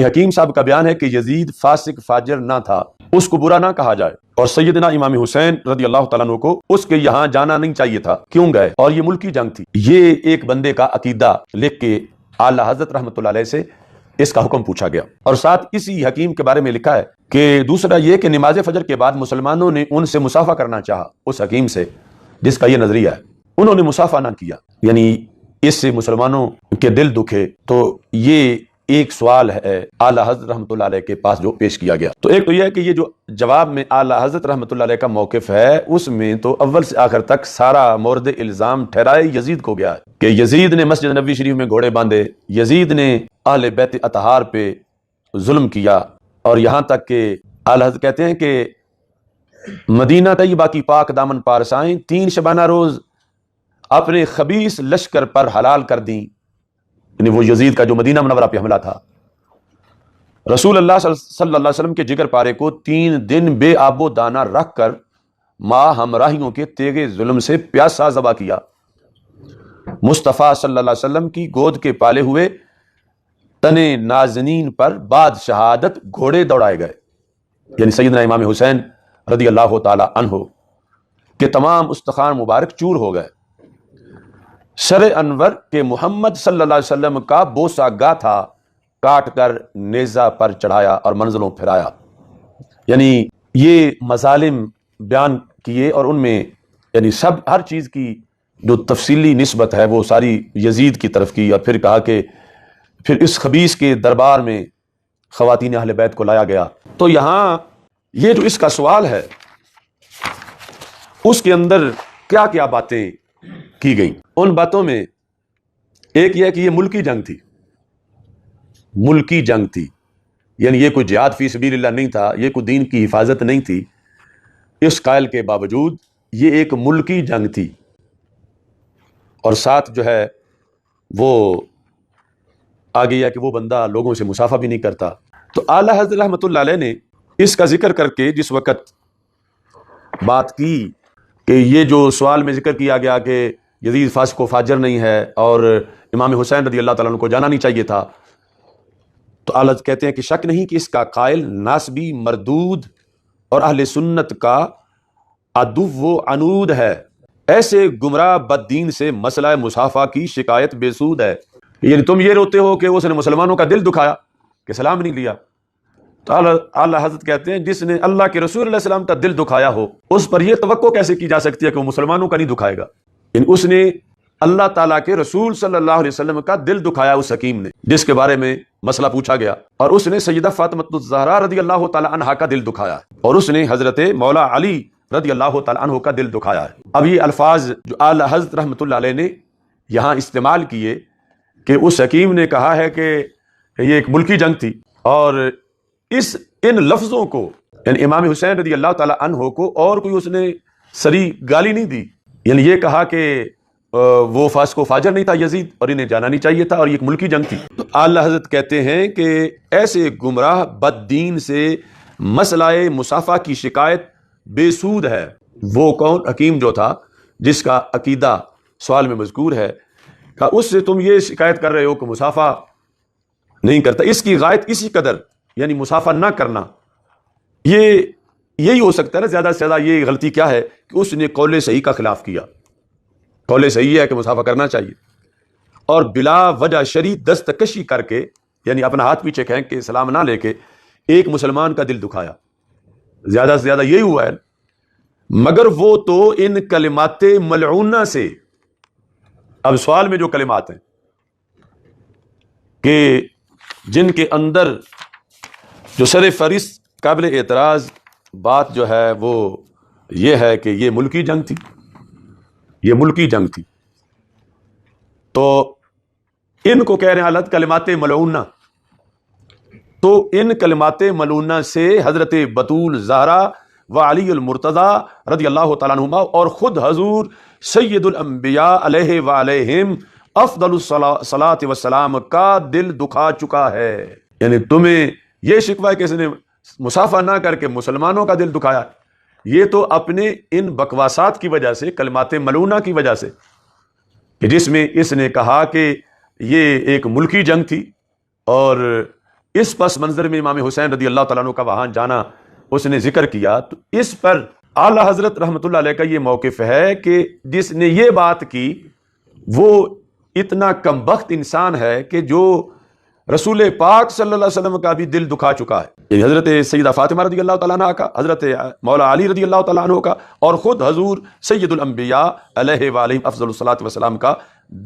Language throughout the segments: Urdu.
حکیم صاحب کا بیان ہے کہ یزید فاسق فاجر نہ تھا، اس کو برا نہ کہا جائے، اور سیدنا امام حسین رضی اللہ تعالیٰ عنہ کو اس کے یہاں جانا نہیں چاہیے تھا، کیوں گئے؟ اور یہ ملکی جنگ تھی۔ یہ ایک بندے کا عقیدہ لکھ کے اعلیٰ حضرت رحمۃ اللہ علیہ سے اس کا حکم پوچھا گیا، اور ساتھ اسی حکیم کے بارے میں لکھا ہے کہ دوسرا یہ کہ نماز فجر کے بعد مسلمانوں نے ان سے مصافحہ کرنا چاہا، اس حکیم سے جس کا یہ نظریہ ہے، انہوں نے مصافحہ نہ کیا، یعنی اس سے مسلمانوں کے دل دکھے۔ تو یہ ایک سوال ہے اعلیٰ حضرت رحمۃ اللہ علیہ کے پاس جو پیش کیا گیا۔ تو ایک تو یہ ہے کہ یہ جو جواب میں اعلیٰ حضرت رحمۃ اللہ علیہ کا موقف ہے، اس میں تو اول سے آخر تک سارا مورد الزام ٹھہرائے یزید کو گیا ہے کہ یزید نے مسجد نبوی شریف میں گھوڑے باندھے، یزید نے اہل بیت اطہار پہ ظلم کیا، اور یہاں تک کہ اعلیٰ حضرت کہتے ہیں کہ مدینہ طیبہ کی پاک دامن پارسائیں 3 شبانہ روز اپنے خبیث لشکر پر حلال کر دیں، یعنی وہ یزید کا جو مدینہ منورہ پہ حملہ تھا۔ رسول اللہ صلی اللہ علیہ وسلم کے جگر پارے کو 3 دن بے آب و دانہ رکھ کر ماں ہمراہیوں کے تیغ ظلم سے پیاسا ذبح کیا۔ مصطفیٰ صلی اللہ علیہ وسلم کی گود کے پالے ہوئے تنے نازنین پر بعد شہادت گھوڑے دوڑائے گئے، یعنی سیدنا امام حسین رضی اللہ تعالی عنہ کے تمام استخوان مبارک چور ہو گئے۔ شرع انور کے محمد صلی اللہ علیہ وسلم کا بوسہ گا تھا کاٹ کر نیزہ پر چڑھایا اور منزلوں پھرایا، یعنی یہ مظالم بیان کیے، اور ان میں یعنی ہر چیز کی جو تفصیلی نسبت ہے وہ ساری یزید کی طرف کی، اور پھر کہا کہ پھر اس خبیث کے دربار میں خواتین اہل بیت کو لایا گیا۔ تو یہاں یہ جو اس کا سوال ہے اس کے اندر کیا کیا باتیں کی گئیں؟ ان باتوں میں ایک یہ ہے کہ یہ ملکی جنگ تھی، ملکی جنگ تھی، یعنی یہ کوئی جہاد فی سبیل اللہ نہیں تھا، یہ کوئی دین کی حفاظت نہیں تھی۔ اس قائل کے باوجود یہ ایک ملکی جنگ تھی، اور ساتھ جو ہے وہ آگے یہ کہ وہ بندہ لوگوں سے مصافحہ بھی نہیں کرتا۔ تو اعلیٰ حضرت رحمۃ اللہ علیہ نے اس کا ذکر کر کے جس وقت بات کی کہ یہ جو سوال میں ذکر کیا گیا کہ یزید فاسق و فاجر نہیں ہے اور امام حسین رضی اللہ تعالیٰ عنہ کو جانا نہیں چاہیے تھا، تو اعلیٰ کہتے ہیں کہ شک نہیں کہ اس کا قائل ناسبی مردود اور اہل سنت کا عدو و عنود ہے، ایسے گمراہ بد دین سے مسئلہ مصافحہ کی شکایت بے سود ہے۔ یعنی تم یہ روتے ہو کہ اس نے مسلمانوں کا دل دکھایا کہ سلام نہیں لیا، تو اعلیٰ حضرت کہتے ہیں جس نے اللہ کے رسول علیہ السلام کا دل دکھایا ہو اس پر یہ توقع کیسے کی جا سکتی ہے کہ وہ مسلمانوں کا نہیں دکھائے گا؟ یعنی اس نے اللہ تعالیٰ کے رسول صلی اللہ علیہ وسلم کا دل دکھایا، اس حکیم نے جس کے بارے میں مسئلہ پوچھا گیا، اور اس نے سیدہ فاطمہ الزہرا رضی اللہ تعالی عنہا کا دل دکھایا، اور اس نے حضرت مولا علی رضی اللہ تعالی عنہ کا دل دکھایا ہے۔ اب یہ الفاظ جو اعلیٰ حضرت رحمۃ اللہ علیہ نے یہاں استعمال کیے کہ اس حکیم نے کہا ہے کہ یہ ایک ملکی جنگ تھی، اور ان لفظوں کو یعنی امام حسین رضی اللہ تعالی عنہ کو اور کوئی اس نے سری گالی نہیں دی، یعنی یہ کہا کہ وہ فاسق و فاجر نہیں تھا یزید اور انہیں جانا نہیں چاہیے تھا، اور یہ ایک ملکی جنگ تھی۔ تو اعلیٰ حضرت کہتے ہیں کہ ایسے گمراہ بد دین سے مسئلہ مصافحہ کی شکایت بے سود ہے۔ وہ کون؟ حکیم جو تھا جس کا عقیدہ سوال میں مذکور ہے، کہ اس سے تم یہ شکایت کر رہے ہو کہ مصافحہ نہیں کرتا، اس کی غایت اسی قدر یعنی مصافحہ نہ کرنا، یہی ہو سکتا ہے نا زیادہ سے زیادہ۔ یہ غلطی کیا ہے کہ اس نے قول صحیح کا خلاف کیا۔ قول صحیح ہے کہ مصافحہ کرنا چاہیے، اور بلا وجہ شرعی دستکشی کر کے یعنی اپنا ہاتھ پیچھے کھینچ کے سلام نہ لے کے ایک مسلمان کا دل دکھایا، زیادہ سے زیادہ یہی ہوا ہے۔ مگر وہ تو ان کلمات ملعونہ سے، اب سوال میں جو کلمات ہیں کہ جن کے اندر جو سر فہرست قابل اعتراض بات جو ہے وہ یہ ہے کہ یہ ملکی جنگ تھی، یہ ملکی جنگ تھی، تو ان کو کہہ رہے ہیں حالت کلمات ملعونہ۔ تو ان کلمات ملعونہ سے حضرت بطول زہرا و علی المرتضی رضی اللہ تعالیٰ عنہما اور خود حضور سید الانبیاء علیہ وعلیہم افضل الصلاۃ والسلام کا دل دکھا چکا ہے۔ یعنی تمہیں یہ شکوہ ہے کہ اس نے مصافحہ نہ کر کے مسلمانوں کا دل دکھایا، یہ تو اپنے ان بکواسات کی وجہ سے، کلمات ملعونہ کی وجہ سے، کہ جس میں اس نے کہا کہ یہ ایک ملکی جنگ تھی اور اس پس منظر میں امام حسین رضی اللہ تعالیٰ عنہ کا وہاں جانا اس نے ذکر کیا، تو اس پر اعلیٰ حضرت رحمۃ اللہ علیہ کا یہ موقف ہے کہ جس نے یہ بات کی وہ اتنا کم بخت انسان ہے کہ جو رسول پاک صلی اللہ علیہ وسلم کا بھی دل دکھا چکا ہے، یعنی حضرت سیدہ فاطمہ رضی اللہ تعالیٰ عنہ کا، حضرت مولا علی رضی اللہ تعالیٰ عنہ کا، اور خود حضور سید الانبیاء علیہ وآلہ افضل الصلاۃ والسلام کا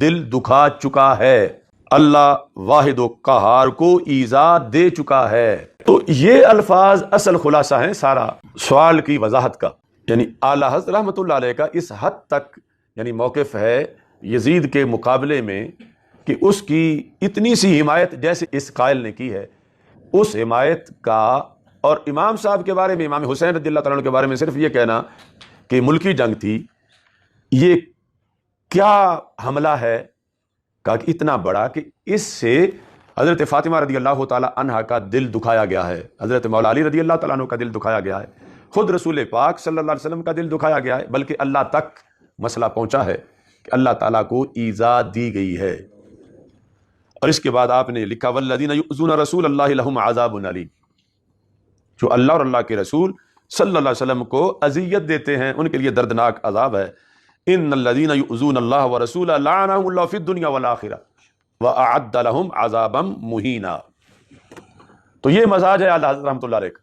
دل دکھا چکا ہے، اللہ واحد و قہار کو ایذا دے چکا ہے۔ تو یہ الفاظ اصل خلاصہ ہیں سارا سوال کی وضاحت کا، یعنی اعلیٰ حضرت رحمۃ اللہ علیہ کا اس حد تک یعنی موقف ہے یزید کے مقابلے میں کہ اس کی اتنی سی حمایت جیسے اس قائل نے کی ہے، اس حمایت کا، اور امام صاحب کے بارے میں، امام حسین رضی اللہ تعالیٰ عنہ کے بارے میں صرف یہ کہنا کہ ملکی جنگ تھی، یہ کیا حملہ ہے کہ اتنا بڑا کہ اس سے حضرت فاطمہ رضی اللہ تعالیٰ عنہ کا دل دکھایا گیا ہے، حضرت مولا علی رضی اللہ تعالیٰ عنہ کا دل دکھایا گیا ہے، خود رسول پاک صلی اللہ علیہ وسلم کا دل دکھایا گیا ہے، بلکہ اللہ تک مسئلہ پہنچا ہے کہ اللہ تعالیٰ کو ایذا دی گئی ہے۔ اور اس کے بعد آپ نے لکھا والذین یؤذون رسول اللہ لہم عذاب علیم، جو اللہ اور اللہ کے رسول صلی اللہ علیہ وسلم کو اذیت دیتے ہیں ان کے لیے دردناک عذاب ہے۔ ان الذین یؤذون اللہ ورسولہ لعنہم اللہ فی الدنیا والآخرہ وأعد لهم عذابا مہینا۔ تو یہ مزاج ہے اعلیٰ حضرت رحمۃ اللہ علیہ کا۔